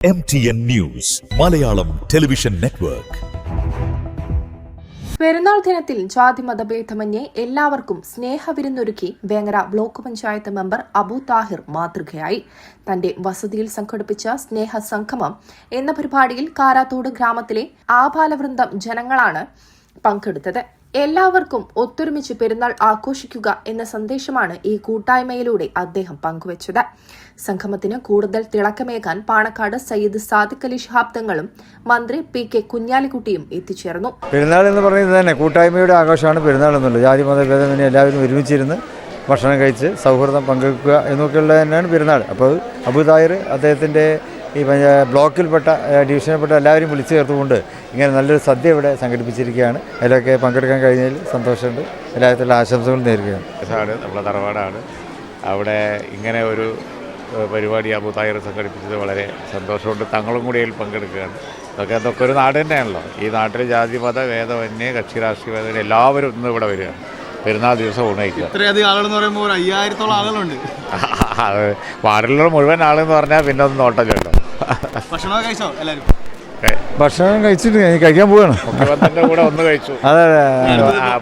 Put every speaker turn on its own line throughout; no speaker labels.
MTN News, Malayalam Television Network.
പെരുന്നാൾ ദിനത്തിൽ ജാതി മതഭേദമന്യേ എല്ലാവർക്കും സ്നേഹവിരുന്നൊരുക്കി വേങ്ങര ബ്ലോക്ക് പഞ്ചായത്ത് മെമ്പർ അബു താഹിർ മാതൃകയായി. തന്റെ വസതിയിൽ സംഘടിപ്പിച്ച സ്നേഹസംഗമം എന്ന പരിപാടിയിൽ കാരാത്തോട് ഗ്രാമത്തിലെ ആബാലവൃന്ദം ജനങ്ങളാണ് പങ്കെടുത്തത്. എല്ലാവർക്കും ഒത്തൊരുമിച്ച് പെരുന്നാൾ ആഘോഷിക്കുക എന്ന സന്ദേശമാണ് ഈ കൂട്ടായ്മയിലൂടെ അദ്ദേഹം പങ്കുവച്ചത്. സംഗമത്തിന് കൂടുതൽ തിളക്കമേകാൻ പാണക്കാട് സയ്യിദ് സാദിഖ് അലി ശിഹാബ് തങ്ങളും മന്ത്രി PK കുഞ്ഞാലിക്കുട്ടിയും എത്തിച്ചേർന്നു.
പെരുന്നാൾ എന്ന് പറയുന്നത് തന്നെ കൂട്ടായ്മയുടെ ആഘോഷമാണ് പെരുന്നാൾ എന്നുള്ളത്. ജാതി മതഭേദമന്യേ എല്ലാവരും ഒരുമിച്ചിരുന്ന് ഭക്ഷണം കഴിച്ച് സൗഹൃദം പങ്കുവെക്കുക എന്നൊക്കെയുള്ളത് തന്നെയാണ് പെരുന്നാൾ. അപ്പോൾ അബു താഹിർ അദ്ദേഹത്തിൻ്റെ ഈ ബ്ലോക്കിൽപ്പെട്ട ഡിവിഷനിൽപ്പെട്ട എല്ലാവരും വിളിച്ചു ചേർത്തുകൊണ്ട് ഇങ്ങനെ നല്ലൊരു സദ്യ ഇവിടെ സംഘടിപ്പിച്ചിരിക്കുകയാണ്. അതിലൊക്കെ പങ്കെടുക്കാൻ കഴിഞ്ഞതിൽ സന്തോഷമുണ്ട്. എല്ലാത്തിലുള്ള ആശംസകൾ നേരുകയാണ്.
നമ്മുടെ തറവാടാണ്. അവിടെ ഇങ്ങനെ ഒരു പരിപാടി അബു താഹിർ സംഘടിപ്പിച്ചത് വളരെ സന്തോഷമുണ്ട്. തങ്ങളും കൂടി അതിൽ പങ്കെടുക്കുകയാണ്. അതൊക്കെ ഒരു നാട് തന്നെയാണല്ലോ. ഈ നാട്ടിൽ ജാതി മത ഭേദമന്യേ കക്ഷി രാഷ്ട്രീയ ഭേദമന്യേ എല്ലാവരും ഇന്ന് ഇവിടെ വരികയാണ്. പെരുന്നാൾ ദിവസം ഉണയിക്കുക.
ഇത്രയധികം ആളുകളെന്ന് പറയുമ്പോൾ 5000-ഓളം ആളുകളുണ്ട്.
വാർഡിലുള്ള മുഴുവൻ ആളെന്ന് പറഞ്ഞാൽ പിന്നെ ഒന്നും നോട്ടല്ലോ.
ഭക്ഷണം കഴിച്ചോ? എല്ലാവരും
ഭക്ഷണം കഴിച്ചിട്ട് കഴിക്കാൻ പോവുകയാണ്.
മുഖ്യമന്ത്രിയുടെ കൂടെ ഒന്ന് കഴിച്ചു.
അതെ,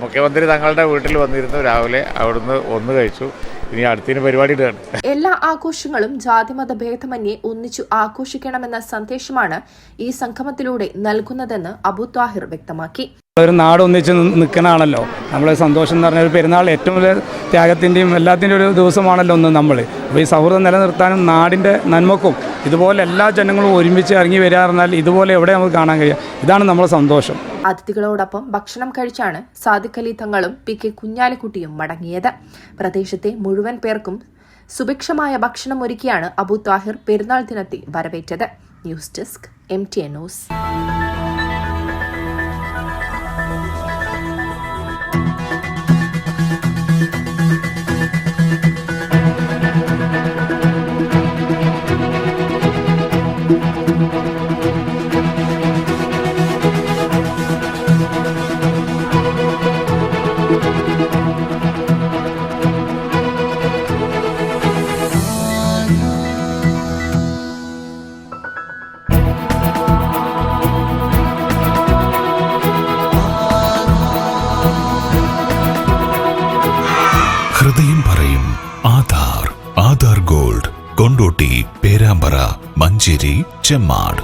മുഖ്യമന്ത്രി തങ്ങളുടെ വീട്ടിൽ വന്നിരുന്നു. രാവിലെ അവിടുന്ന് ഒന്ന് കഴിച്ചു. ഇനി അടുത്തിന് പരിപാടി ഇടുകയാണ്.
എല്ലാ ആഘോഷങ്ങളും ജാതിമത ഭേദമന്യേ ഒന്നിച്ചു ആഘോഷിക്കണമെന്ന സന്ദേശമാണ് ഈ സംഗമത്തിലൂടെ നൽകുന്നതെന്ന് അബു താഹിർ വ്യക്തമാക്കി.
ഒരു നാട് ഒന്നിച്ച് നിൽക്കണമാണല്ലോ നമ്മളെ സന്തോഷം എന്ന് പറഞ്ഞാൽ പെരുന്നാൾ ഏറ്റവും വലിയ ത്യാഗത്തിൻ്റെയും എല്ലാത്തിൻ്റെ ഒരു ദിവസമാണല്ലോ ഒന്ന് നമ്മൾ. അപ്പോൾ ഈ സൗഹൃദം നിലനിർത്താനും നാടിൻ്റെ നന്മക്കും ഇതുപോലെ എല്ലാ ജനങ്ങളും ഒരുമിച്ച് ഇറങ്ങി വരിക പറഞ്ഞാൽ ഇതുപോലെ എവിടെ നമുക്ക് കാണാൻ കഴിയുക. ഇതാണ് നമ്മളെ സന്തോഷം.
അതിഥികളോടൊപ്പം ഭക്ഷണം കഴിച്ചാണ് സാദിഖ് അലി തങ്ങളും PK കുഞ്ഞാലിക്കുട്ടിയും മടങ്ങിയത്. പ്രദേശത്തെ മുഴുവൻ പേർക്കും സുഭിക്ഷമായ ഭക്ഷണം ഒരുക്കിയാണ് അബു താഹിർ പെരുന്നാൾ ദിനത്തെ വരവേറ്റത്. News desk MTN news.
ഹൃദയം പറയും ആധാർ ഗോൾഡ്, കൊണ്ടോട്ടി, പേരാമ്പ്ര, മഞ്ചേരി, ചെമ്മാട്.